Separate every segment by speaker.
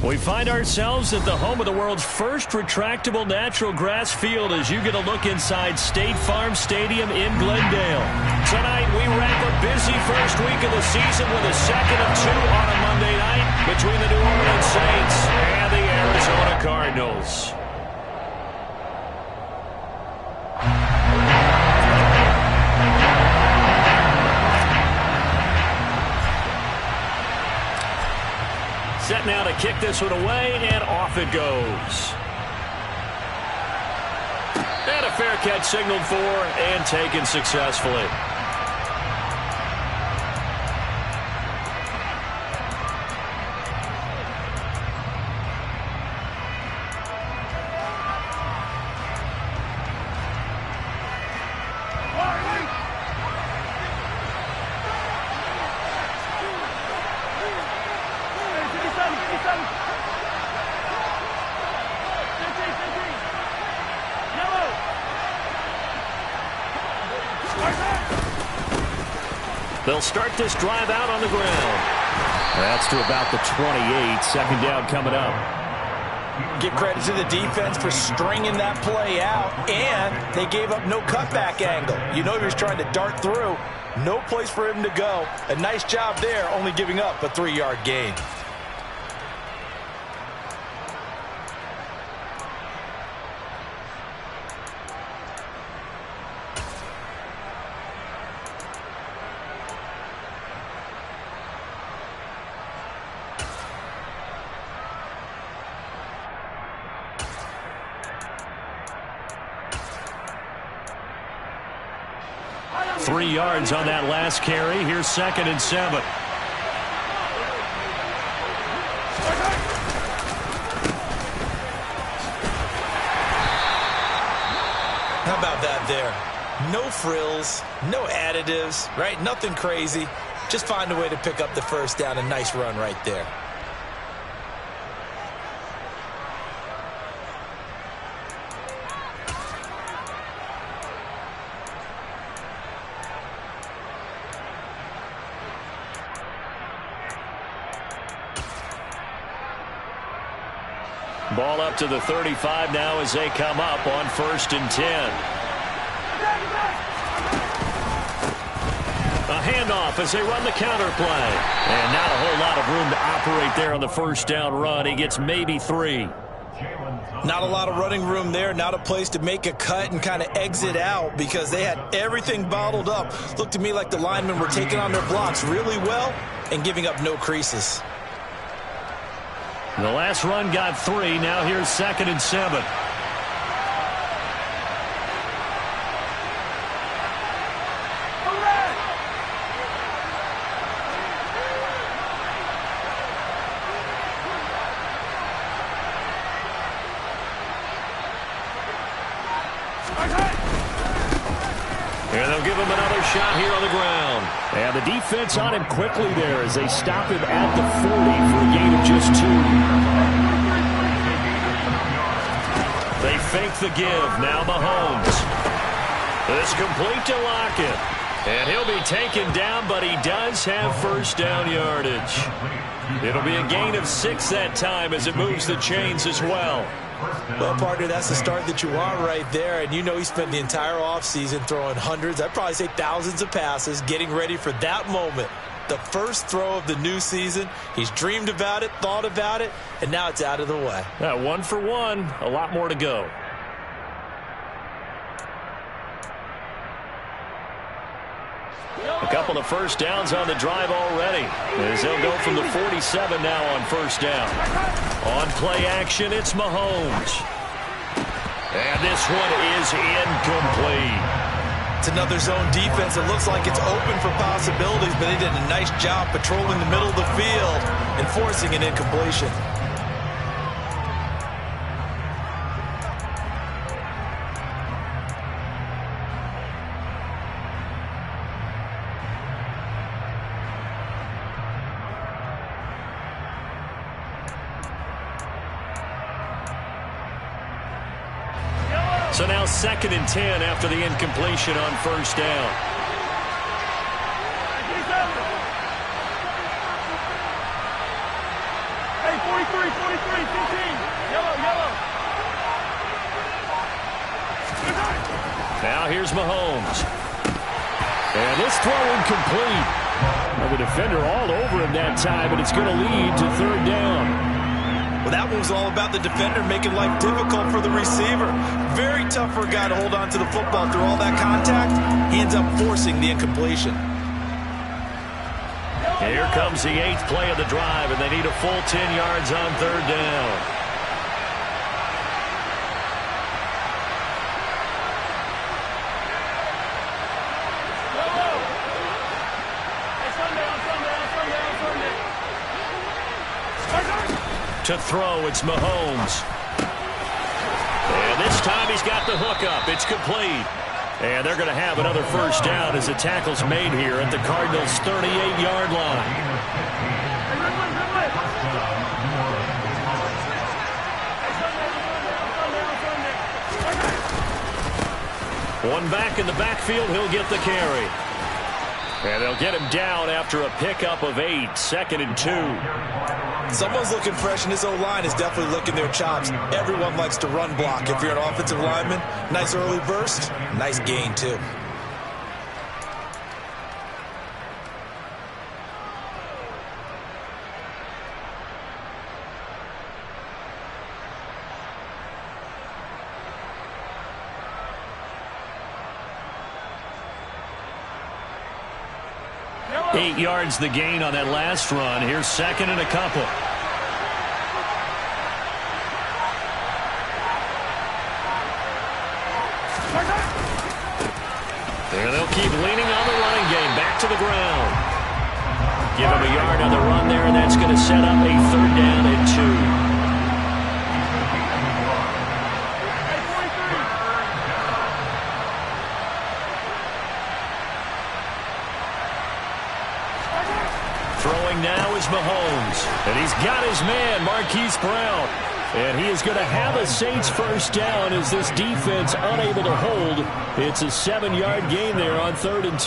Speaker 1: We find ourselves at the home of the world's first retractable natural grass field as you get a look inside State Farm Stadium in Glendale. Tonight, we wrap a busy first week of the season with a second of two on a Monday night between the New Orleans Saints and the Arizona Cardinals. Set now to kick this one away, and off it goes. And a fair catch signaled for and taken successfully. They'll start this drive out on the ground. That's to about the 28. Second down coming up.
Speaker 2: Give credit to the defense for stringing that play out, and they gave up no cutback angle. You know he was trying to dart through. No place for him to go. A nice job there, only giving up a 3-yard gain.
Speaker 1: Three yards on that last carry. Here's 2nd and 7.
Speaker 2: How about that there? No frills, no additives, right? Nothing crazy. Just find a way to pick up the first down. A nice run right there.
Speaker 1: Ball up to the 35 now as they come up on 1st and 10. A handoff as they run the counter play. And not a whole lot of room to operate there on the first down run. He gets maybe 3.
Speaker 2: Not a lot of running room there. Not a place to make a cut and kind of exit out because they had everything bottled up. Looked to me like the linemen were taking on their blocks really well and giving up no creases.
Speaker 1: The last run got 3. Now here's 2nd and 7. And they'll give him another shot here on the ground. And the defense on him quickly there as they stop him at the 40 for a gain of just 2. They fake the give. Now Mahomes. It's complete to Lockett. And he'll be taken down, but he does have first down yardage. It'll be a gain of 6 that time as it moves the chains as well.
Speaker 2: Well, partner, that's the start that you want right there. And you know he spent the entire offseason throwing hundreds, I'd probably say thousands of passes, getting ready for that moment. The first throw of the new season. He's dreamed about it, thought about it, and now it's out of the way.
Speaker 1: 1 for 1. A lot more to go. A couple of first downs on the drive already as they'll go from the 47 now on first down. On play action, it's Mahomes. And this one is incomplete.
Speaker 2: It's another zone defense. It looks like it's open for possibilities, but they did a nice job patrolling the middle of the field and forcing an incompletion.
Speaker 1: So now 2nd and 10 after the incompletion on first down.
Speaker 3: Hey, 43, 43.
Speaker 1: Here's Mahomes. And this throw incomplete. Well, the defender all over him that time, and it's going to lead to third down.
Speaker 2: Well, that one was all about the defender making life difficult for the receiver. Very tough for a guy to hold on to the football through all that contact. He ends up forcing the incompletion.
Speaker 1: Here comes the 8th play of the drive, and they need a full 10 yards on third down. To throw, it's Mahomes. And this time he's got the hook up. It's complete. And they're going to have another first down as the tackle's made here at the Cardinals' 38-yard line. One back in the backfield, he'll get the carry. And they'll get him down after a pickup of 8, 2nd and 2.
Speaker 2: Someone's looking fresh, and his O-line is definitely licking their chops. Everyone likes to run block. If you're an offensive lineman, nice early burst, nice gain, too.
Speaker 1: Eight yards the gain on that last run. Here's 2nd and a couple. There they'll keep leaning on the running game. Back to the ground. Give him a yard on the run there, and that's going to set up a third down and 2. Throwing now is Mahomes. And he's got his man, Marquise Brown. And he is going to have a Saints first down as this defense unable to hold. It's a 7-yard gain there on 3rd and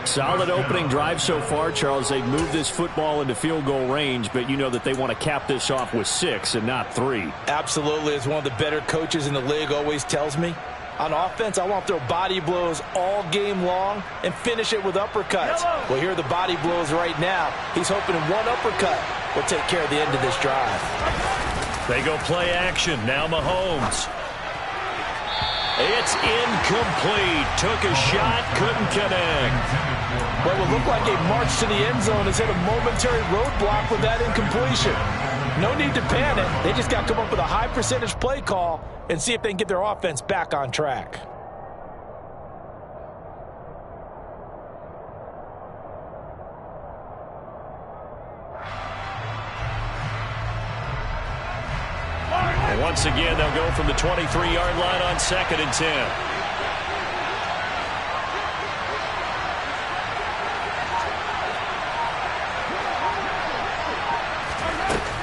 Speaker 1: 2. Solid opening drive so far, Charles. They've moved this football into field goal range, but you know that they want to cap this off with 6 and not 3.
Speaker 2: Absolutely. As one of the better coaches in the league always tells me, on offense, I want to throw body blows all game long and finish it with uppercuts. Well, here are the body blows right now. He's hoping one uppercut will take care of the end of this drive.
Speaker 1: They go play action. Now Mahomes. It's incomplete. Took a shot, couldn't connect.
Speaker 2: What would look like a march to the end zone has hit a momentary roadblock with that incompletion. No need to panic. They just got to come up with a high percentage play call and see if they can get their offense back on track.
Speaker 1: And once again, they'll go from the 23-yard line on 2nd and 10.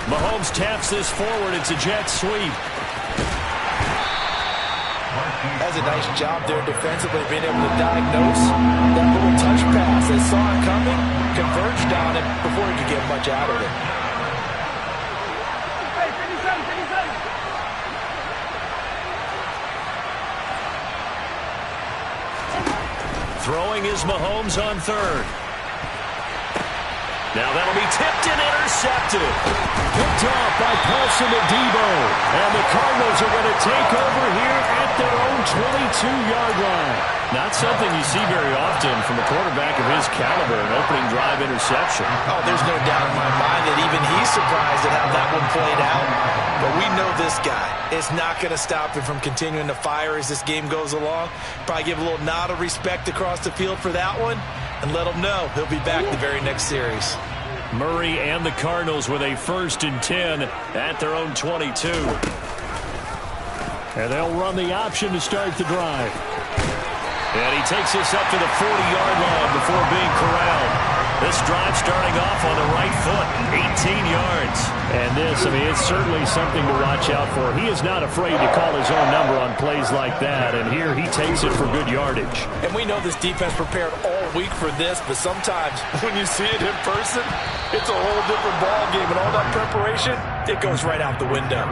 Speaker 1: Mahomes taps this forward. It's a jet sweep.
Speaker 2: That's a nice job there defensively, being able to diagnose that little touch pass. They saw it coming, converged on it before he could get much out of it.
Speaker 1: Throwing is Mahomes on 3rd. Now that'll be tipped and intercepted. Picked off by Paulson Adebo. And the Cardinals are going to take over here at their own 22-yard line. Not something you see very often from a quarterback of his caliber, an opening drive interception.
Speaker 2: Oh, there's no doubt in my mind that even he's surprised at how that one played out. But we know this guy is not going to stop him from continuing to fire as this game goes along. Probably give a little nod of respect across the field for that one. And let him know he'll be back the very next series.
Speaker 1: Murray and the Cardinals with a 1st and 10 at their own 22. And they'll run the option to start the drive. And he takes this up to the 40-yard line before being corralled. This drive starting off on the right foot, 18 yards. And this, I mean, it's certainly something to watch out for. He is not afraid to call his own number on plays like that. And here he takes it for good yardage.
Speaker 2: And we know this defense prepared all week for this, but sometimes when you see it in person, it's a whole different ball game, and all that preparation, it goes right out the window.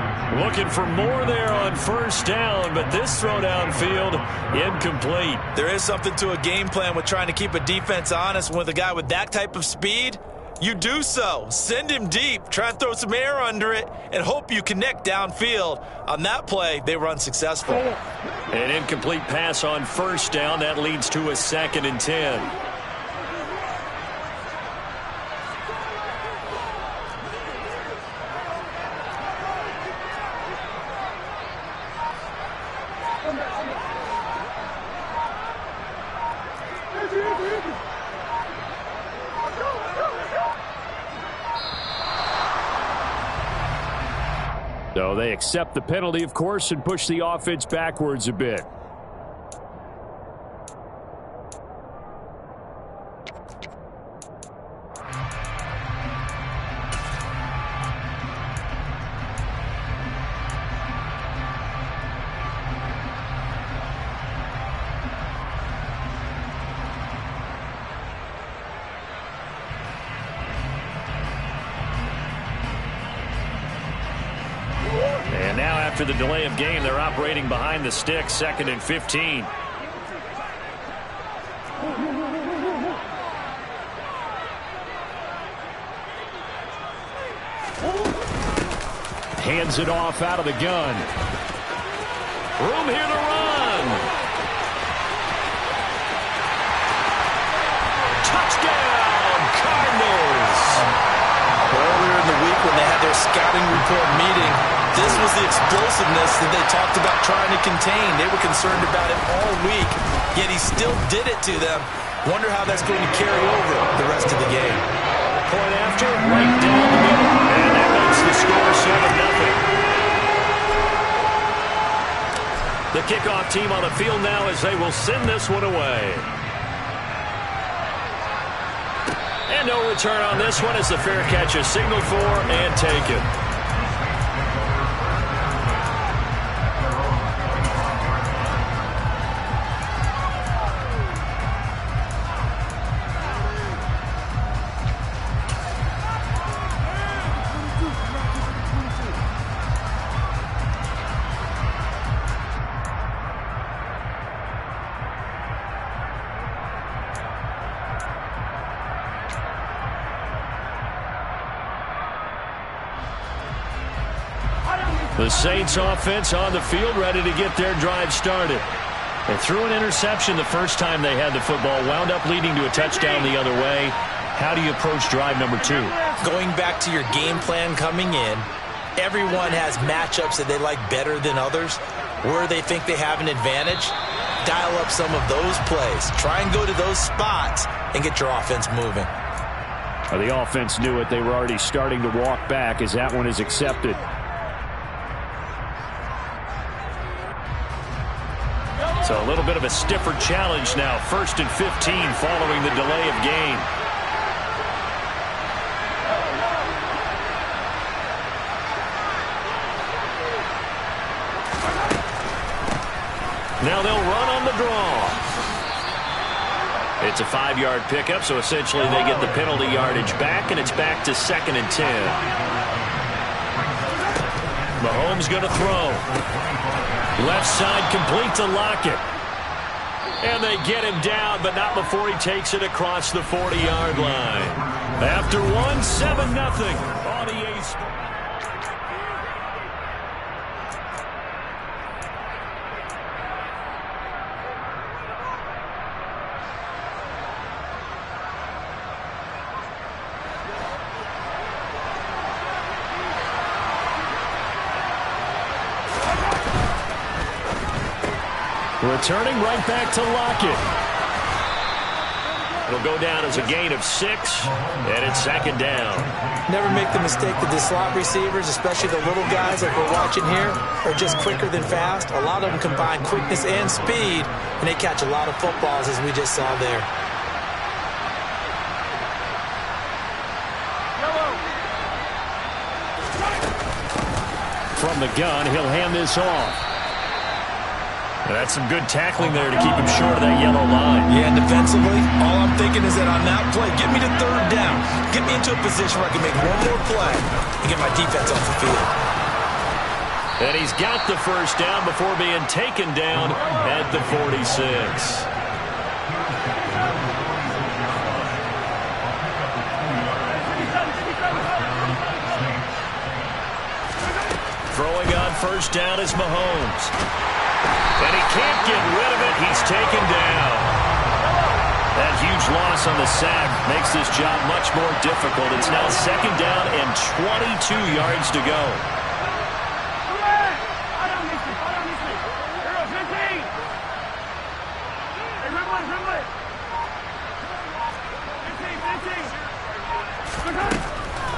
Speaker 1: Looking for more there on first down, but this throw downfield incomplete.
Speaker 2: There is something to a game plan with trying to keep a defense honest. With a guy with that type of speed, you do so. Send him deep, try and throw some air under it, and hope you connect downfield. On that play, they were unsuccessful.
Speaker 1: An incomplete pass on first down. That leads to a 2nd and 10. So they accept the penalty, of course, and push the offense backwards a bit. And now after the delay of game, they're operating behind the sticks, 2nd and 15. Hands it off out of the gun. Room here to run. Touchdown, Cardinals.
Speaker 2: Earlier in the week when they had their scouting report meeting, this was the explosiveness that they talked about trying to contain. They were concerned about it all week, yet he still did it to them. Wonder how that's going to carry over the rest of the game.
Speaker 1: Point after, right down the middle. And that makes the score 7-0. The kickoff team on the field now as they will send this one away. And no return on this one as the fair catch is signaled for and taken. The Saints offense on the field, ready to get their drive started. They threw an interception the first time they had the football, wound up leading to a touchdown the other way. How do you approach drive number 2?
Speaker 2: Going back to your game plan coming in, everyone has matchups that they like better than others. Where they think they have an advantage, dial up some of those plays. Try and go to those spots and get your offense moving.
Speaker 1: Well, the offense knew it. They were already starting to walk back as that one is accepted. So a little bit of a stiffer challenge now. 1st and 15 following the delay of game. Now they'll run on the draw. It's a 5-yard pickup, so essentially they get the penalty yardage back, and it's back to 2nd and 10. Mahomes going to throw. Left side complete to Lockett. And they get him down, but not before he takes it across the 40-yard line. After one, 7-0 on EA Sports. Returning right back to Lockett. It'll go down as a gain of 6, and it's 2nd down.
Speaker 2: Never make the mistake that the slot receivers, especially the little guys like we're watching here, are just quicker than fast. A lot of them combine quickness and speed, and they catch a lot of footballs, as we just saw there.
Speaker 1: From the gun, he'll hand this off. That's some good tackling there to keep him short of that yellow line.
Speaker 2: Yeah, and defensively, all I'm thinking is that on that play, get me to third down. Get me into a position where I can make one more play and get my defense off the field.
Speaker 1: And he's got the first down before being taken down at the 46. Throwing on first down is Mahomes. And he can't get rid of it. He's taken down. That huge loss on the sack makes this job much more difficult. It's now second down and 22 yards to go.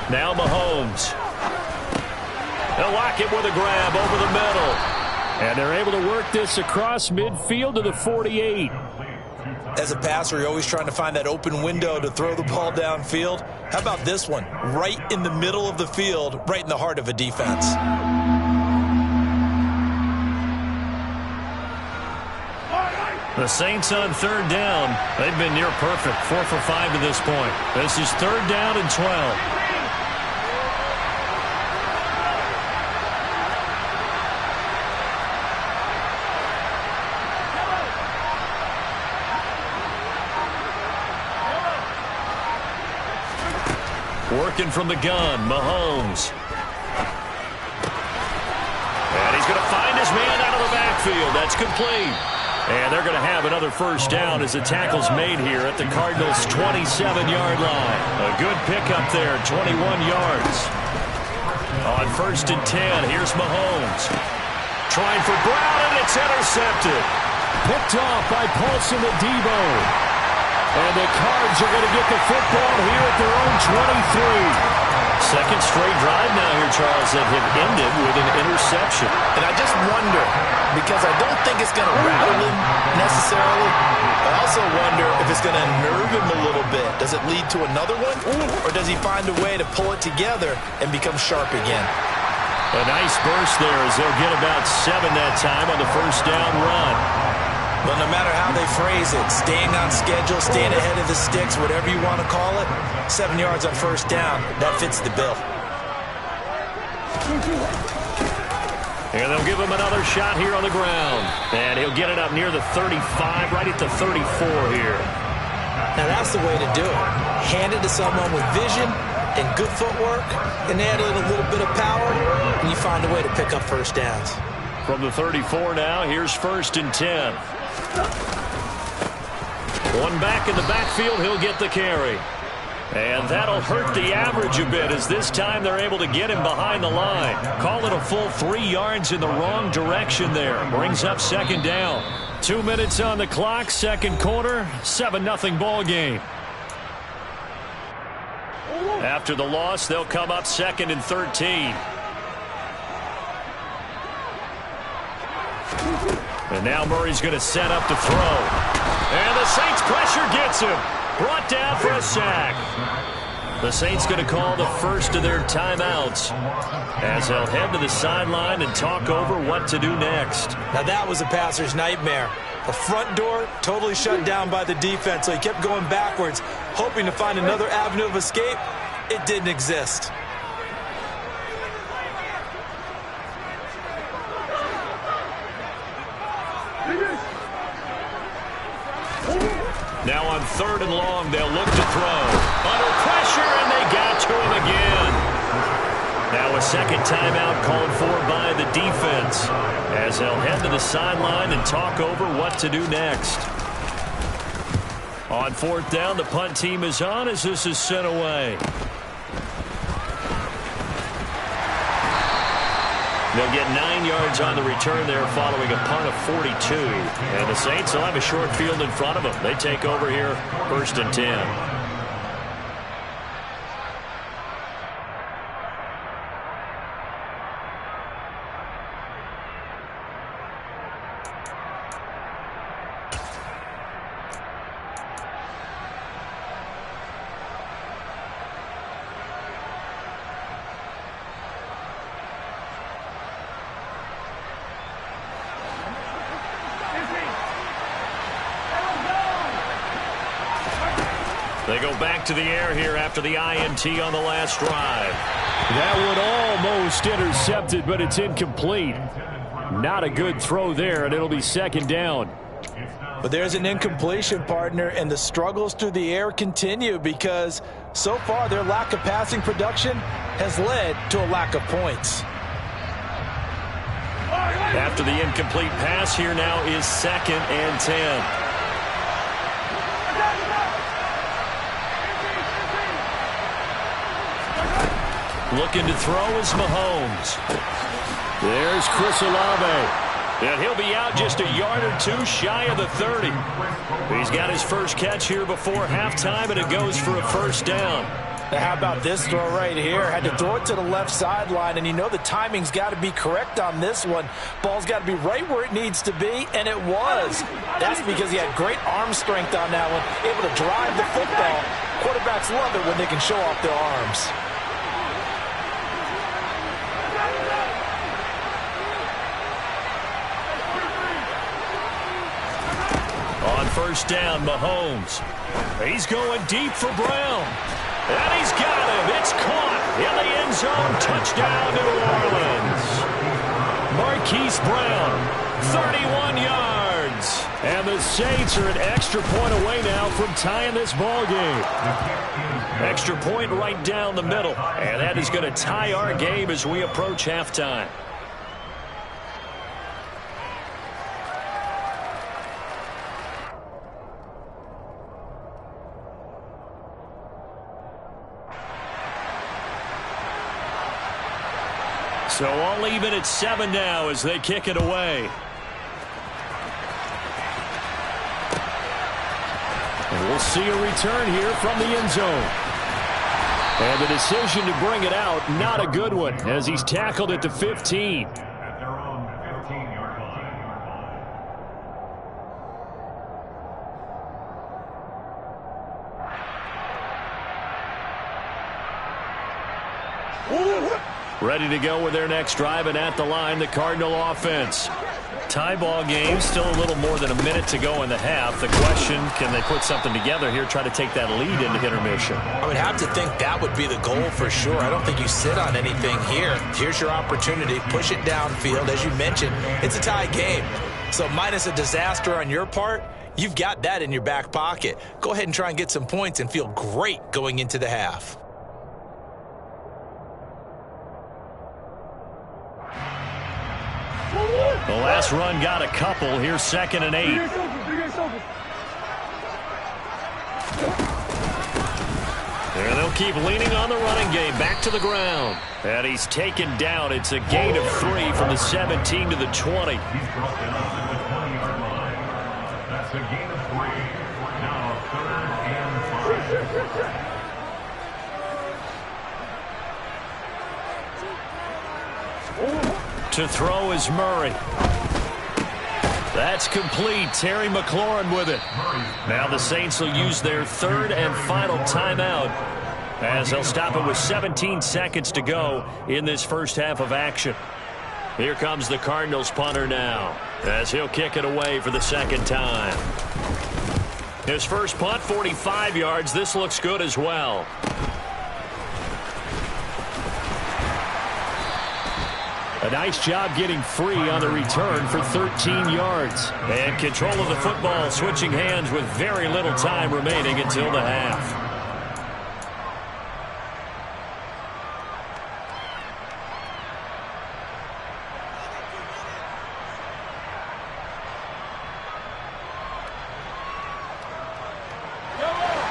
Speaker 1: Now Mahomes. They'll lock it with a grab over the middle. And they're able to work this across midfield to the 48.
Speaker 2: As a passer, you're always trying to find that open window to throw the ball downfield. How about this one? Right in the middle of the field, right in the heart of a defense.
Speaker 1: The Saints on third down. They've been near perfect, 4 for 5 to this point. This is third down and 12. Working from the gun, Mahomes. And he's going to find his man out of the backfield. That's complete. And they're going to have another first down as the tackle's made here at the Cardinals' 27-yard line. A good pickup there, 21 yards. On first and 10, here's Mahomes. Trying for Brown, and it's intercepted. Picked off by Paulson and Debo. And the Cards are going to get the football here at their own 23. Second straight drive now here, Charles, that have ended with an interception.
Speaker 2: And I just wonder, because I don't think it's going to rattle him necessarily, I also wonder if it's going to nerve him a little bit. Does it lead to another one? Or does he find a way to pull it together and become sharp again?
Speaker 1: A nice burst there as they'll get about 7 that time on the first down run.
Speaker 2: But no matter how they phrase it, staying on schedule, staying ahead of the sticks, whatever you want to call it, 7 yards on first down, that fits the bill.
Speaker 1: And they'll give him another shot here on the ground. And he'll get it up near the 35, right at the 34 here.
Speaker 2: Now that's the way to do it. Hand it to someone with vision and good footwork, and add in a little bit of power, and you find a way to pick up first downs.
Speaker 1: From the 34 now, here's first and 10. One back in the backfield, he'll get the carry. And that'll hurt the average a bit as this time they're able to get him behind the line. Call it a full 3 yards in the wrong direction there. Brings up second down. 2 minutes on the clock, second quarter, 7-0 ball game. After the loss, they'll come up second and 13. And now Murray's going to set up to throw. And the Saints pressure gets him. Brought down for a sack. The Saints going to call the first of their timeouts as they'll head to the sideline and talk over what to do next.
Speaker 2: Now that was a passer's nightmare. The front door totally shut down by the defense, so he kept going backwards, hoping to find another avenue of escape. It didn't exist.
Speaker 1: Now on third and long, they'll look to throw. Under pressure, and they got to him again. Now a second timeout called for by the defense as they'll head to the sideline and talk over what to do next. On fourth down, the punt team is on as this is sent away. They'll get 9 yards on the return there following a punt of 42. And the Saints will have a short field in front of them. They take over here, first and 10. They go back to the air here after the INT on the last drive. That one almost intercepted, but it's incomplete. Not a good throw there, and it'll be second down.
Speaker 2: But there's an incompletion, partner, and the struggles through the air continue because so far their lack of passing production has led to a lack of points.
Speaker 1: After the incomplete pass, here now is 2nd and 10. Looking to throw is Mahomes. There's Chris Olave. And he'll be out just a yard or two shy of the 30. He's got his first catch here before halftime, and it goes for a first down.
Speaker 2: Now, how about this throw right here? Had to throw it to the left sideline, and you know the timing's got to be correct on this one. Ball's got to be right where it needs to be, and it was. That's because he had great arm strength on that one, able to drive the football. Quarterbacks love it when they can show off their arms.
Speaker 1: On first down, Mahomes. He's going deep for Brown. And he's got him. It's caught in the end zone. Touchdown, New Orleans. Marquise Brown, 31 yards. And the Saints are an extra point away now from tying this ball game. Extra point right down the middle. And that is going to tie our game as we approach halftime. So all even at 7 now as they kick it away. And we'll see a return here from the end zone. And the decision to bring it out, not a good one, as he's tackled at the 15.
Speaker 3: At their own 15-yard line.
Speaker 1: Ready to go with their next drive, and at the line, the Cardinal offense. Tie ball game, still a little more than a minute to go in the half. The question, can they put something together here, try to take that lead into intermission?
Speaker 2: I would have to think that would be the goal for sure. I don't think you sit on anything here. Here's your opportunity. Push it downfield. As you mentioned, it's a tie game. So minus a disaster on your part, you've got that in your back pocket. Go ahead and try and get some points and feel great going into the half.
Speaker 1: The last run got a couple. Here's 2nd and 8. And they'll keep leaning on the running game. Back to the ground. And he's taken down. It's a gain of 3 from the 17 to the 20.
Speaker 3: He's brought down at the 20-yard line. That's a gain of 3. Now 3rd and 5.
Speaker 1: To throw is Murray. That's complete. Terry McLaurin with it. Now the Saints will use their 3rd and final timeout as they'll stop it with 17 seconds to go in this first half of action. Here comes the Cardinals punter now as he'll kick it away for the 2nd time. His first punt, 45 yards. This looks good as well. A nice job getting free on the return for 13 yards. And control of the football switching hands with very little time remaining until the half.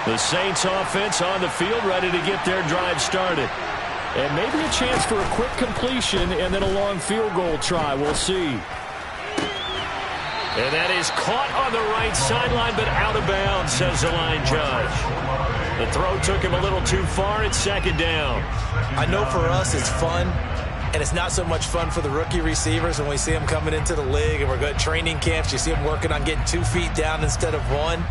Speaker 1: The Saints offense on the field ready to get their drive started. And maybe a chance for a quick completion and then a long field goal try. We'll see. And that is caught on the right sideline, but out of bounds, says the line judge. The throw took him a little too far. It's 2nd down.
Speaker 2: I know for us it's fun, and it's not so much fun for the rookie receivers when we see them coming into the league and we're going to training camps. You see them working on getting 2 feet down instead of 1.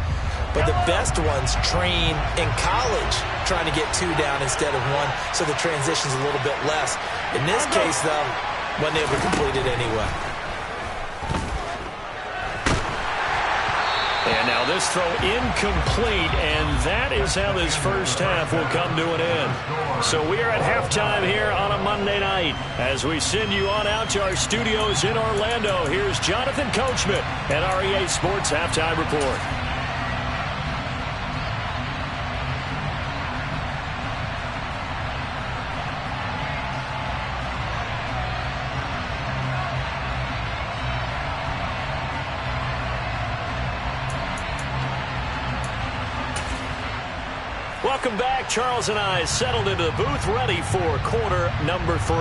Speaker 2: But the best ones train in college trying to get 2 down instead of 1, so the transition's a little bit less. In this case, though, wasn't able to complete it anyway.
Speaker 1: And now this throw incomplete, and that is how this first half will come to an end. So we are at halftime here on a Monday night. As we send you on out to our studios in Orlando, here's Jonathan Coachman at REA Sports Halftime Report. Welcome back. Charles and I settled into the booth, ready for quarter number 3.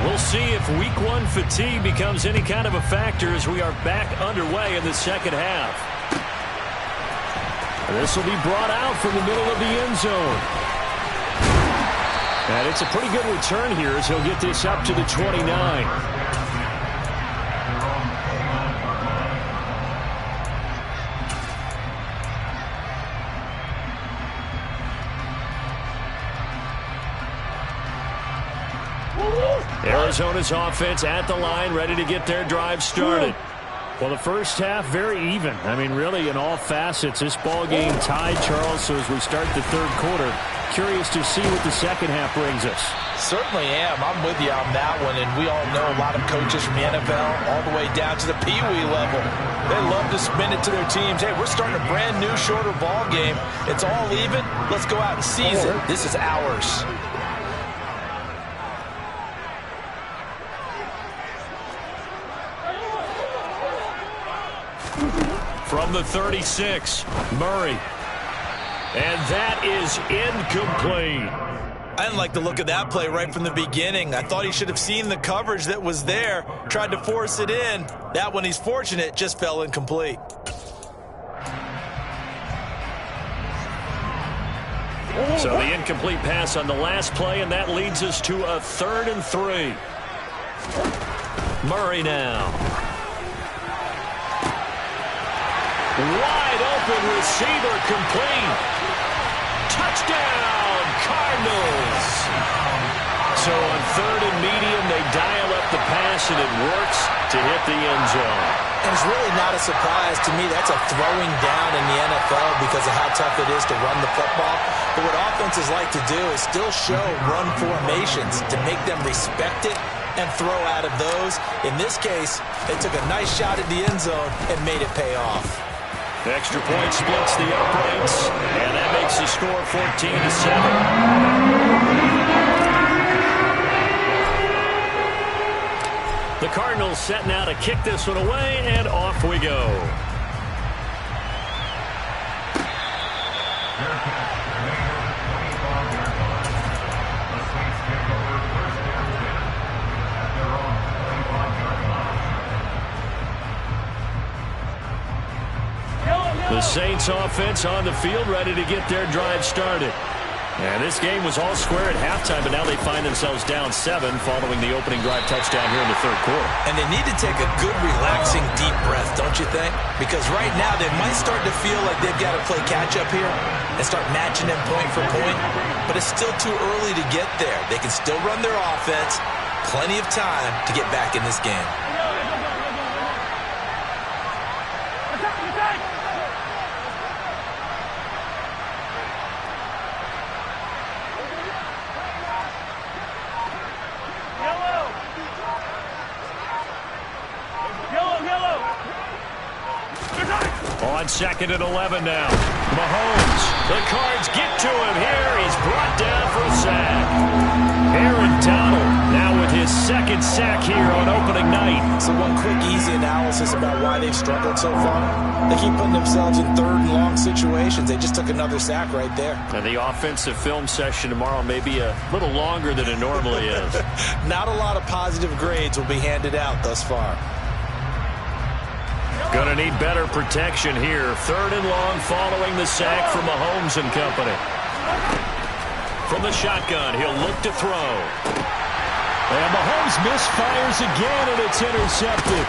Speaker 1: We'll see if week 1 fatigue becomes any kind of a factor as we are back underway in the second half. This will be brought out from the middle of the end zone. And it's a pretty good return here as he'll get this up to the 29. Arizona's offense at the line, ready to get their drive started. Well, the first half, very even. I mean, really, in all facets, this ball game tied, Charles. So as we start the third quarter, curious to see what the second half brings us.
Speaker 2: Certainly am. I'm with you on that one, and we all know a lot of coaches from the NFL all the way down to the Pee-wee level. They love to spin it to their teams. Hey, we're starting a brand new, shorter ball game. It's all even. Let's go out and seize it. This is ours.
Speaker 1: From the 36, Murray. And that is incomplete.
Speaker 2: I didn't like the look of that play right from the beginning. I thought he should have seen the coverage that was there, tried to force it in. That one, he's fortunate, just fell incomplete.
Speaker 1: So the incomplete pass on the last play, and that leads us to a 3rd and 3. Murray now. Wide open receiver, complete. Touchdown, Cardinals. So on 3rd and medium, they dial up the pass, and it works to hit the end zone.
Speaker 2: And it's really not a surprise to me. That's a throwing down in the NFL because of how tough it is to run the football. But what offenses like to do is still show run formations to make them respect it and throw out of those. In this case, they took a nice shot at the end zone and made it pay off.
Speaker 1: The extra point splits the uprights, and that makes the score 14-7. The Cardinals set now to kick this one away, and off we go. The Saints offense on the field, ready to get their drive started. And this game was all square at halftime, but now they find themselves down 7 following the opening drive touchdown here in the third quarter.
Speaker 2: And they need to take a good, relaxing, deep breath, don't you think? Because right now they might start to feel like they've got to play catch-up here and start matching them point for point. But it's still too early to get there. They can still run their offense. Plenty of time to get back in this game.
Speaker 1: On 2nd and 11 now. Mahomes. The Cards get to him here. He's brought down for a sack. Aaron Donald now with his 2nd sack here on opening night.
Speaker 2: So one quick, easy analysis about why they've struggled so far. They keep putting themselves in 3rd and long situations. They just took another sack right there.
Speaker 1: And the offensive film session tomorrow may be a little longer than it normally is.
Speaker 2: Not a lot of positive grades will be handed out thus far.
Speaker 1: Going to need better protection here. 3rd and long following the sack from Mahomes and company. From the shotgun, he'll look to throw. And Mahomes misfires again, and it's intercepted.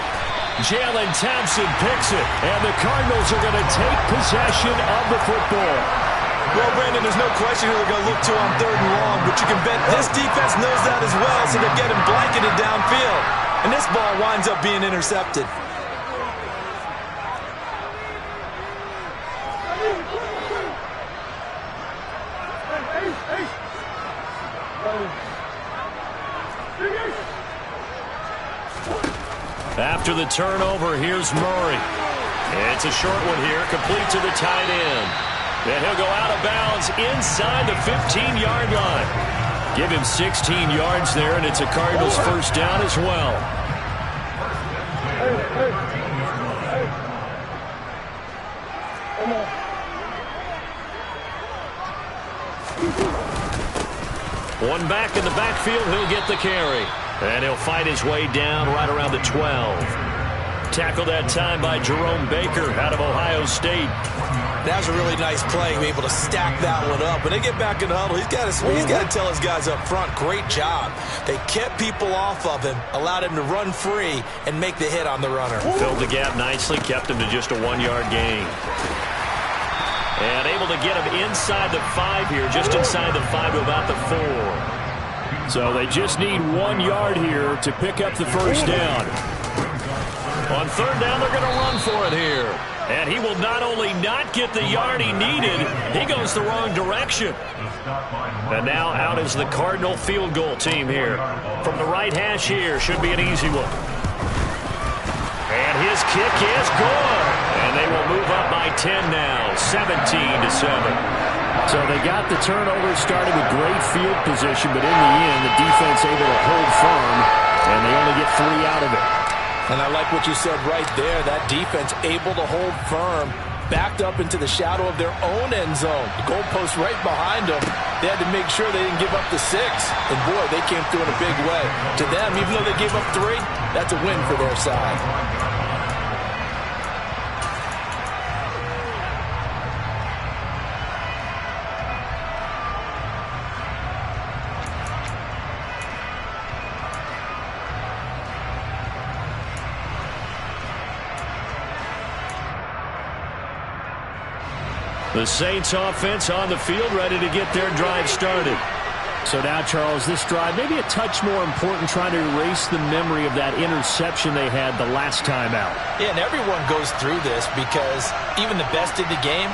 Speaker 1: Jalen Thompson picks it, and the Cardinals are going to take possession of the football.
Speaker 2: Well, Brandon, there's no question who they're going to look to on 3rd and long, but you can bet this defense knows that as well, so they're getting blanketed downfield. And this ball winds up being intercepted.
Speaker 1: After the turnover, here's Murray. It's a short one here, complete to the tight end. And he'll go out of bounds inside the 15-yard line. Give him 16 yards there, and it's a Cardinals first down as well. One back in the backfield, he'll get the carry. And he'll fight his way down right around the 12. Tackled that time by Jerome Baker out of Ohio State.
Speaker 2: That was a really nice play, be able to stack that one up. When they get back in the huddle, he's got to tell his guys up front, great job. They kept people off of him, allowed him to run free, and make the hit on the runner.
Speaker 1: Filled the gap nicely, kept him to just a 1-yard gain. And able to get him inside the 5 here, just inside the 5 to about the 4. So they just need 1 yard here to pick up the first down. On 3rd down, they're going to run for it here. And he will not only not get the yard he needed, he goes the wrong direction. And now out is the Cardinal field goal team here. From the right hash here, should be an easy one. And his kick is good. And they will move up by 10 now, 17-7. So they got the turnover started with great field position, but in the end, the defense able to hold firm, and they only get 3 out of it.
Speaker 2: And I like what you said right there. That defense able to hold firm, backed up into the shadow of their own end zone. The goalpost right behind them. They had to make sure they didn't give up the 6. And, boy, they came through in a big way. To them, even though they gave up 3, that's a win for their side.
Speaker 1: The Saints offense on the field, ready to get their drive started. So now, Charles, this drive maybe a touch more important, trying to erase the memory of that interception they had the last time out.
Speaker 2: Yeah, and everyone goes through this because even the best in the game,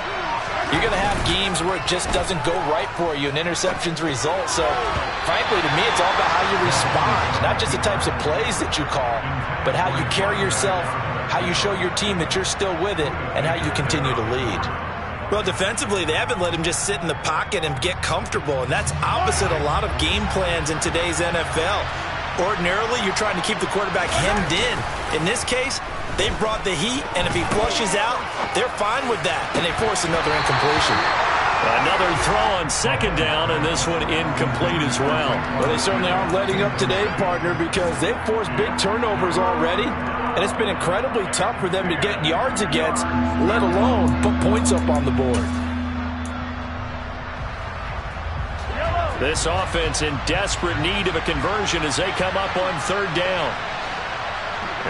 Speaker 2: you're going to have games where it just doesn't go right for you, and interceptions result. So, frankly, to me, it's all about how you respond, not just the types of plays that you call, but how you carry yourself, how you show your team that you're still with it, and how you continue to lead. Well, defensively, they haven't let him just sit in the pocket and get comfortable, and that's opposite a lot of game plans in today's NFL. Ordinarily, you're trying to keep the quarterback hemmed in. In this case, they brought the heat, and if he flushes out, they're fine with that, and they force another incompletion.
Speaker 1: Another throw on 2nd down, and this one incomplete as well.
Speaker 2: Well, they certainly aren't letting up today, partner, because they've forced big turnovers already. And it's been incredibly tough for them to get yards against, let alone put points up on the board.
Speaker 1: This offense in desperate need of a conversion as they come up on 3rd down.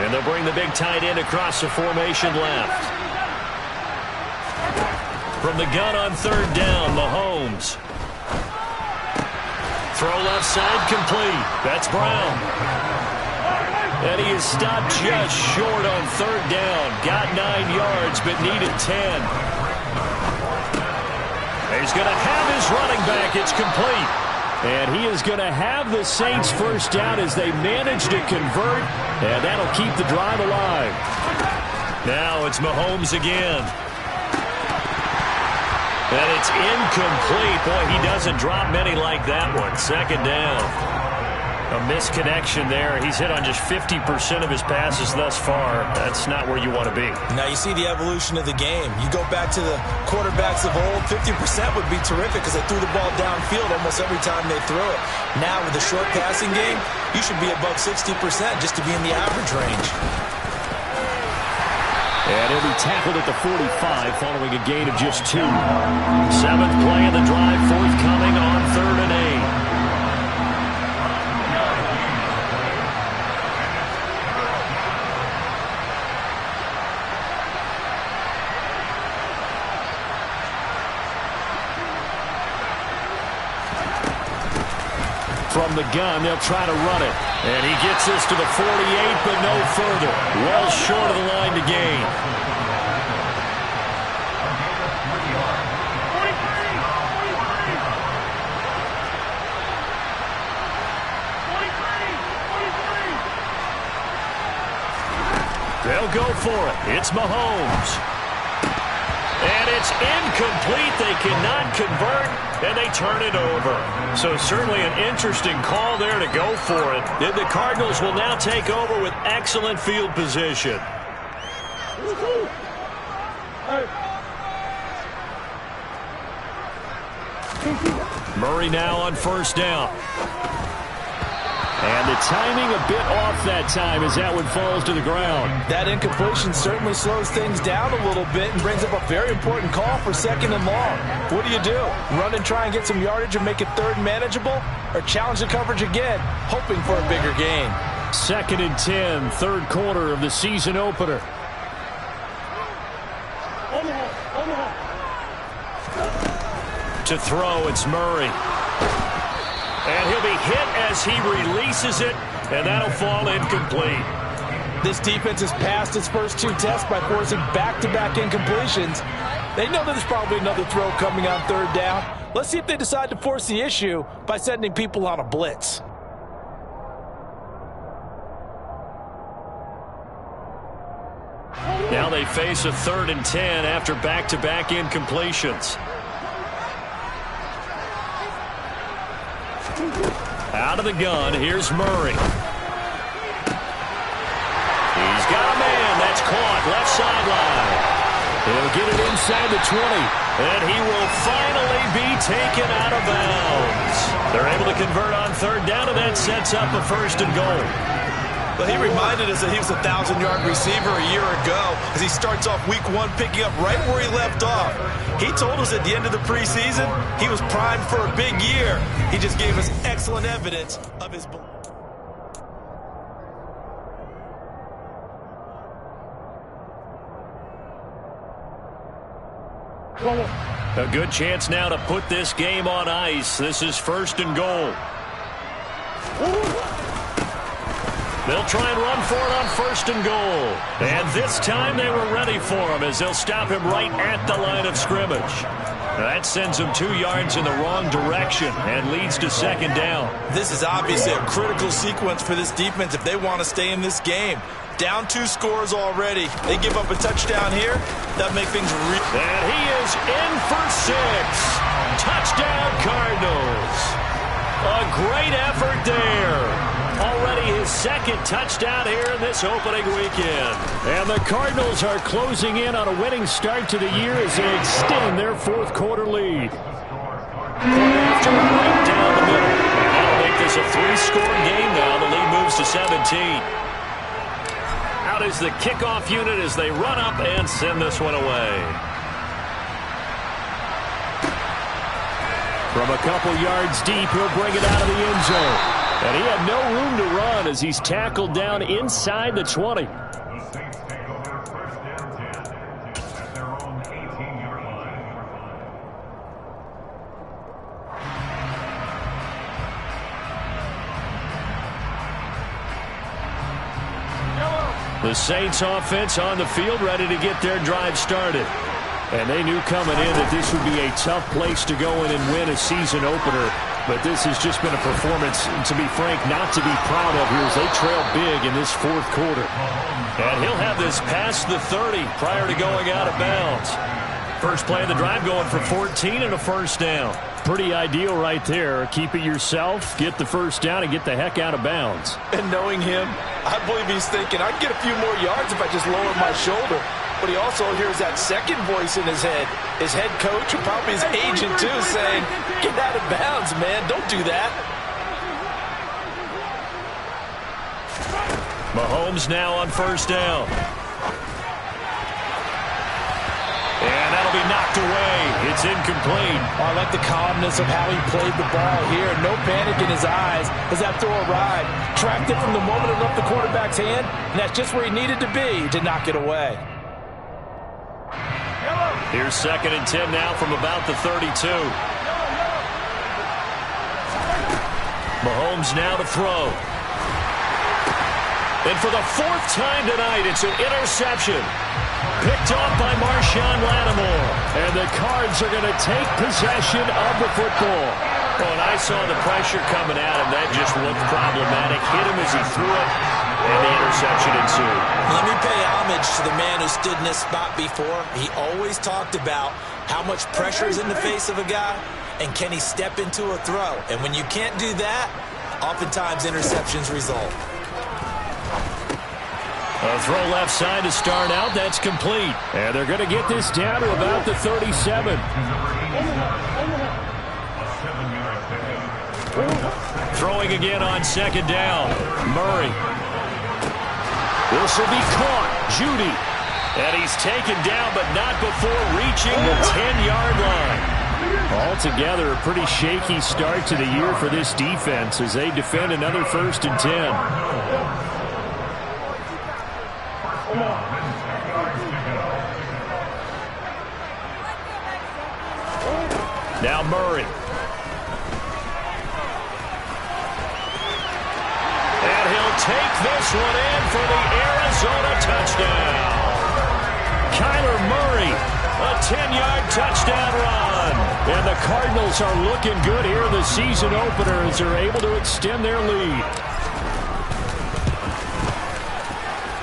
Speaker 1: And they'll bring the big tight end across the formation left. From the gun on 3rd down, Mahomes. Throw left side complete. That's Brown. And he is stopped just short on 3rd down. Got 9 yards, but needed 10. He's going to have his running back. It's complete. And he is going to have the Saints first down as they manage to convert. And that'll keep the drive alive. Now it's Mahomes again. And it's incomplete. Boy, he doesn't drop many like that one. 2nd down. A misconnection there. He's hit on just 50% of his passes thus far. That's not where you want to be.
Speaker 2: Now you see the evolution of the game. You go back to the quarterbacks of old, 50% would be terrific because they threw the ball downfield almost every time they threw it. Now with the short passing game, you should be above 60% just to be in the average range.
Speaker 1: And he'll be tackled at the 45 following a gain of just 2. 7th play of the drive, forthcoming on 3rd and 8. from the gun. They'll try to run it. And he gets this to the 48, but no further. Well short of the line to gain. They'll go for it. It's Mahomes. And it's incomplete. They cannot convert, and they turn it over. So certainly an interesting call there to go for it. And the Cardinals will now take over with excellent field position. Murray now on first down. And the timing a bit off that time as that one falls to the ground.
Speaker 2: That incompletion certainly slows things down a little bit and brings up a very important call for 2nd and long. What do? Run and try and get some yardage and make it 3rd and manageable? Or challenge the coverage again, hoping for a bigger gain?
Speaker 1: 2nd and 10, 3rd quarter of the season opener. To throw, it's Murray. And he'll be hit as he releases it, and that'll fall incomplete.
Speaker 2: This defense has passed its first 2 tests by forcing back-to-back incompletions. They know that there's probably another throw coming on 3rd down. Let's see if they decide to force the issue by sending people on a blitz.
Speaker 1: Now they face a 3rd and 10 after back-to-back incompletions. Out of the gun, here's Murray. He's got a man. That's caught. Left sideline. He'll get it inside the 20. And he will finally be taken out of bounds. They're able to convert on 3rd down, and that sets up a 1st and goal.
Speaker 2: Well, he reminded us that he was a 1,000-yard receiver a year ago as he starts off week 1 picking up right where he left off. He told us at the end of the preseason he was primed for a big year. He just gave us excellent evidence of his belief.
Speaker 1: A good chance now to put this game on ice. This is 1st and goal. They'll try and run for it on 1st and goal. And this time they were ready for him as they'll stop him right at the line of scrimmage. That sends him 2 yards in the wrong direction and leads to 2nd down. This is obviously a critical sequence for this defense if they want to stay in this game. Down 2 scores already. They give up a touchdown here. That make things real. And he is in for 6. Touchdown Cardinals. A great effort there. Already his 2nd touchdown here in this opening weekend. And the Cardinals are closing in on a winning start to the year as they extend their 4th quarter lead. After right down the middle. And that'll make this a 3-score game now. The lead moves to 17. Out is the kickoff unit as they run up and send this one away. From a couple yards deep, he'll bring it out of the end zone. And he had no room to run as he's tackled down inside the 20.
Speaker 3: The Saints take over 1st and 10 at their own 18-yard line.
Speaker 1: The Saints offense on the field ready to get their drive started. And they knew coming in that this would be a tough place to go in and win a season opener. But this has just been a performance, to be frank, not to be proud of here as they trail big in this 4th quarter. And he'll have this past the 30 prior to going out of bounds. First play of the drive going for 14 and a 1st down. Pretty ideal right there. Keep it yourself, get the 1st down, and get the heck out of bounds.
Speaker 2: And knowing him, I believe he's thinking, I can get a few more yards if I just lower my shoulder. But he also hears that 2nd voice in his head. His head coach, or probably his agent too, saying, get out of bounds, man. Don't do that.
Speaker 1: Mahomes now on 1st down. And that'll be knocked away. It's incomplete.
Speaker 2: Oh, I like the calmness of how he played the ball here. No panic in his eyes as that throw arrived. Tracked it from the moment it left the quarterback's hand, and that's just where he needed to be to knock it away.
Speaker 1: Here's 2nd and 10 now from about the 32. Mahomes now to throw. And for the fourth time tonight, it's an interception. Picked off by Marshawn Lattimore. And the Cards are going to take possession of the football. Oh, and I saw the pressure coming at him. That just looked problematic. Hit him as he threw it, and the interception ensued.
Speaker 2: Let me pay homage to the man who stood in this spot before. He always talked about how much pressure is in the face of a guy, and can he step into a throw. And when you can't do that, oftentimes interceptions result.
Speaker 1: A throw left side to start out. That's complete. And they're going to get this down to about the 37. Throwing again on second down. Murray. This will be caught. Judy. And he's taken down, but not before reaching the 10-yard line. Altogether, a pretty shaky start to the year for this defense as they defend another 1st and 10. Now Murray. And he'll take this one in for the Arizona touchdown. Kyler Murray, a 10-yard touchdown run. And the Cardinals are looking good here in the season opener as they're able to extend their lead.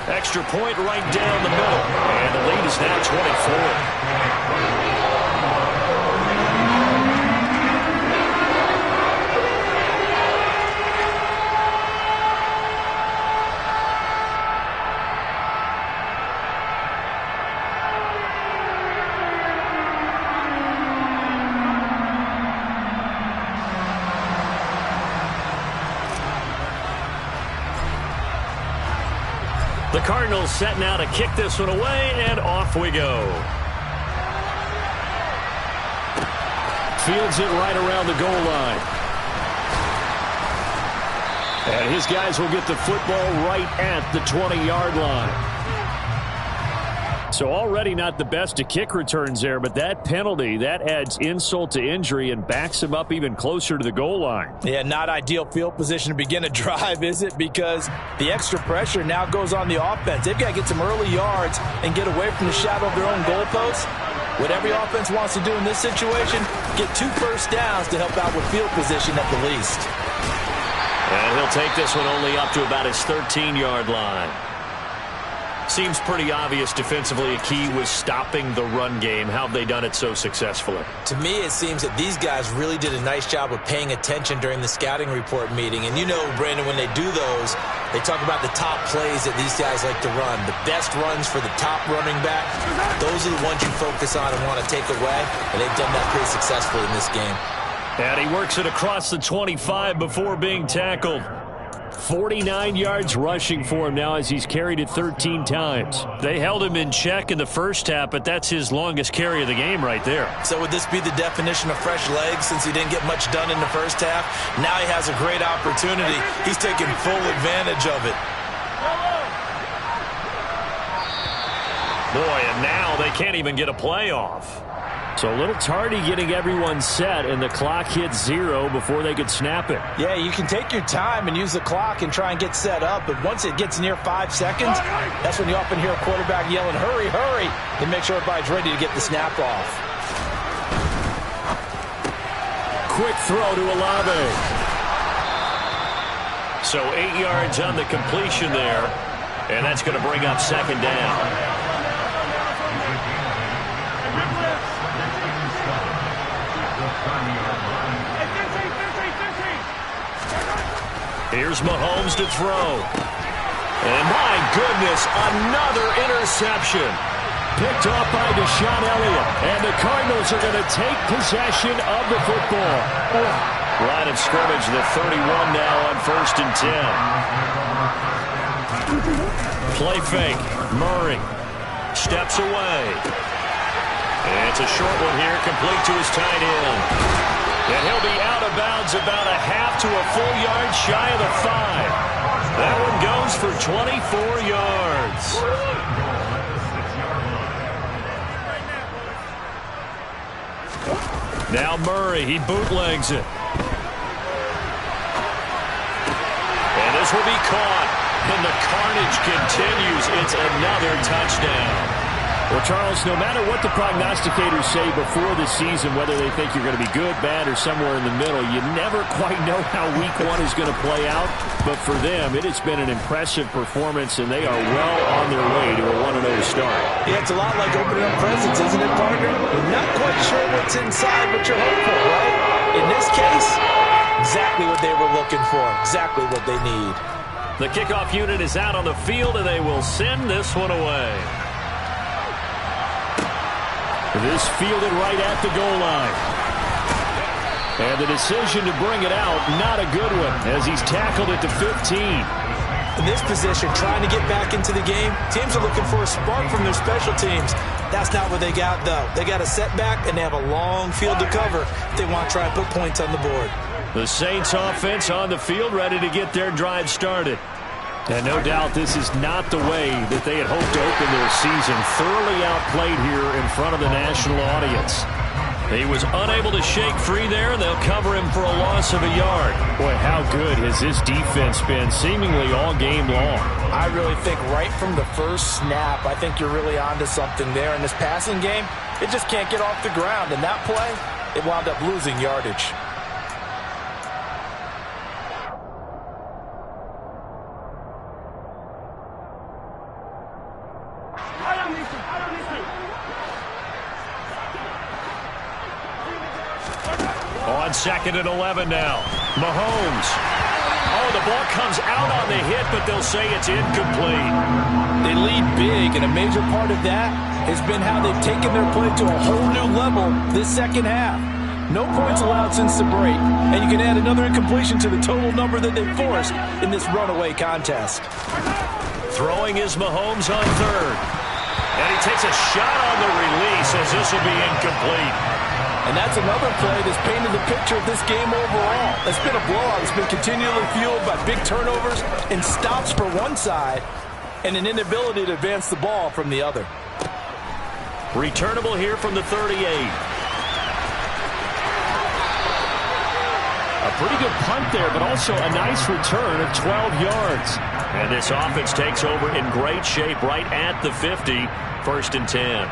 Speaker 1: Extra point right down the middle. And the lead is now 24. The Cardinals setting out to kick this one away, and off we go. Fields it right around the goal line. And his guys will get the football right at the 20-yard line. So already not the best of kick returns there, but that penalty, that adds insult to injury and backs him up even closer to the goal line. Yeah, not ideal field position to begin a drive, is it? Because the extra pressure now goes on the offense. They've got to get some early yards and get away from the shadow of their own goalposts. What every offense wants to do in this situation, get 2 first downs to help out with field position at the least. And he'll take this one only up to about his 13-yard line. Seems pretty obvious defensively a key was stopping the run game. How have they done it so successfully? To me, it seems that these guys really did a nice job of paying attention during the scouting report meeting. And you know, Brandon, when they do those, they talk about the top plays that these guys like to run. The best runs for the top running back, those are the ones you focus on and want to take away. And they've done that pretty successfully in this game. And he works it across the 25 before being tackled. 49 yards rushing for him now as he's carried it 13 times. They held him in check in the first half, but that's his longest carry of the game right there. So would this be the definition of fresh legs since he didn't get much done in the first half? Now he has a great opportunity. He's taking full advantage of it. Boy, and now they can't even get a play off. So a little tardy getting everyone set, and the clock hits 0 before they could snap it. Yeah, you can take your time and use the clock and try and get set up, but once it gets near 5 seconds, that's when you often hear a quarterback yelling, hurry, hurry, and make sure everybody's ready to get the snap off. Quick throw to Olave. So 8 yards on the completion there, and that's going to bring up second down. Here's Mahomes to throw. And my goodness, another interception. Picked off by Deshaun Elliott. And the Cardinals are going to take possession of the football. Line of scrimmage, the 31 now on 1st and 10. Play fake. Murray steps away. And it's a short one here, complete to his tight end. And he'll be out of bounds about a half to a full yard shy of the 5. That one goes for 24 yards. Now Murray, he bootlegs it. throws will be caught. And the carnage continues. It's another touchdown. Well, Charles, no matter what the prognosticators say before the season, whether they think you're going to be good, bad, or somewhere in the middle, you never quite know how week one is going to play out. But for them, it has been an impressive performance, and they are well on their way to a 1-0 start.
Speaker 2: Yeah, it's a lot like opening up presents, isn't it, partner? You're not quite sure what's inside, but you're hopeful, right? In this case, exactly what they were looking for, exactly what they need.
Speaker 1: The kickoff unit is out on the field, and they will send this one away. This fielded right at the goal line. And the decision to bring it out, not a good one, as he's tackled at the 15.
Speaker 2: In this position, trying to get back into the game, teams are looking for a spark from their special teams. That's not what they got, though. They got a setback, and they have a long field to cover if they want to try and put points on the board.
Speaker 1: The Saints offense on the field, ready to get their drive started. And no doubt this is not the way that they had hoped to open their season. Thoroughly outplayed here in front of the national audience. He was unable to shake free there, and they'll cover him for a loss of a yard. Boy, how good has this defense been seemingly all game long?
Speaker 2: I really think right from the first snap, I think you're really onto something there. In this passing game, it just can't get off the ground. And that play, it wound up losing yardage.
Speaker 1: On 2nd and 11 now. Mahomes. Oh, the ball comes out on the hit, but they'll say it's incomplete.
Speaker 2: They lead big, and a major part of that has been how they've taken their play to a whole new level this second half. No points allowed since the break, and you can add another incompletion to the total number that they forced in this runaway contest.
Speaker 1: Throwing is Mahomes on 3rd. And he takes a shot on the release as this will be incomplete.
Speaker 2: And that's another play that's painted the picture of this game overall. It's been a blowout. It's been continually fueled by big turnovers and stops for one side and an inability to advance the ball from the other.
Speaker 1: Returnable here from the 38. A pretty good punt there, but also a nice return of 12 yards. And this offense takes over in great shape right at the 50, 1st and 10.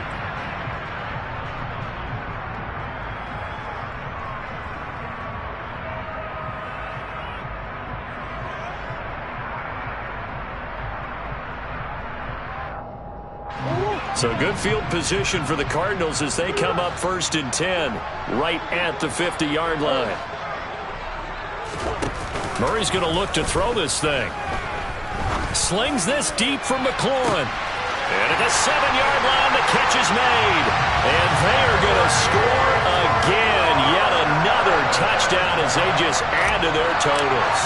Speaker 1: So good field position for the Cardinals as they come up 1st and 10, right at the 50-yard line. Murray's going to look to throw this thing. Slings this deep from McLaurin. And at the 7-yard line, the catch is made. And they are going to score again. Yet another touchdown as they just add to their totals.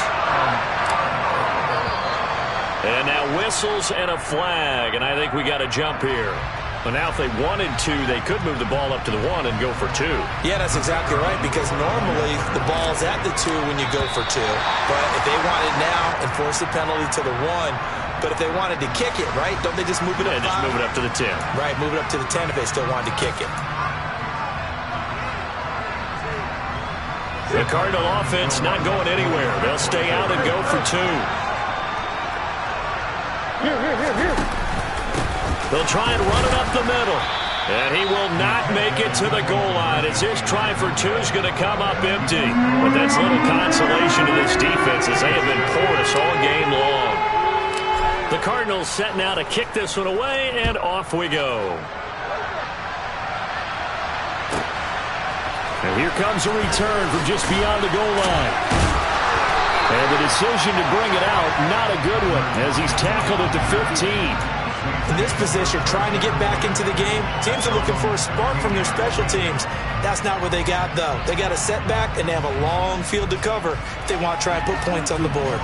Speaker 1: And now whistles and a flag, and I think we got a jump here. But now if they wanted to, they could move the ball up to the 1 and go for 2.
Speaker 2: Yeah, that's exactly right, because normally the ball's at the 2 when you go for 2. But if they wanted now, enforce the penalty to the 1. But if they wanted to kick it, right, don't they just move it up 5?
Speaker 1: Just move it up to the 10.
Speaker 2: Right, move it up to the 10 if they still wanted to kick it.
Speaker 1: The Cardinal offense not going anywhere. They'll stay out and go for 2.
Speaker 2: Here.
Speaker 1: They'll try and run it up the middle. And he will not make it to the goal line as his try for 2 is going to come up empty. But that's little consolation to this defense as they have been porous all game long. The Cardinals setting out to kick this one away, and off we go. And here comes a return from just beyond the goal line. And the decision to bring it out, not a good one, as he's tackled at the 15.
Speaker 2: In this position, trying to get back into the game, teams are looking for a spark from their special teams. That's not what they got, though. They got a setback, and they have a long field to cover if they want to try and put points on the board.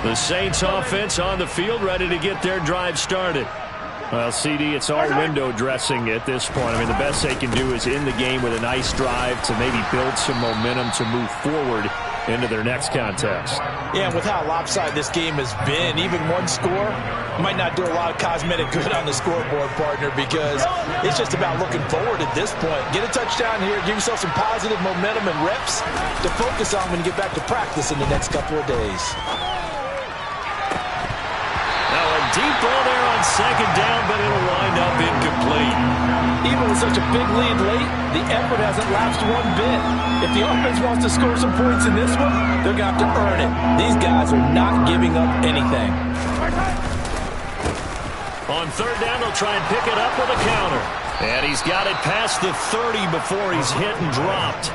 Speaker 1: The Saints offense on the field ready to get their drive started. Well, CD, it's all window dressing at this point. I mean, the best they can do is end the game with a nice drive to maybe build some momentum to move forward into their next contest.
Speaker 2: Yeah, and with how lopsided this game has been, even one score might not do a lot of cosmetic good on the scoreboard, partner, because it's just about looking forward at this point. Get a touchdown here, give yourself some positive momentum and reps to focus on when you get back to practice in the next couple of days.
Speaker 1: Now a deep ball there on second down, but it'll wind up incomplete.
Speaker 2: Even with such a big lead late, the effort hasn't lapsed one bit. If the offense wants to score some points in this one, they're going to have to earn it. These guys are not giving up anything.
Speaker 1: On third down, they'll try and pick it up with a counter. And he's got it past the 30 before he's hit and dropped.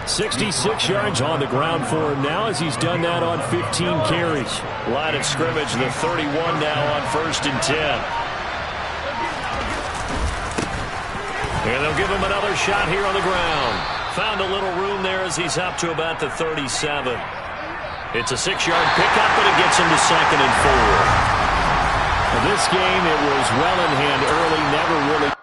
Speaker 1: 66 yards on the ground for him now as he's done that on 15 carries. Line of scrimmage, the 31 now on 1st and 10. And they'll give him another shot here on the ground. Found a little room there as he's up to about the 37. It's a 6-yard pickup, but it gets him to 2nd and 4. Now this game, it was well in hand early, never really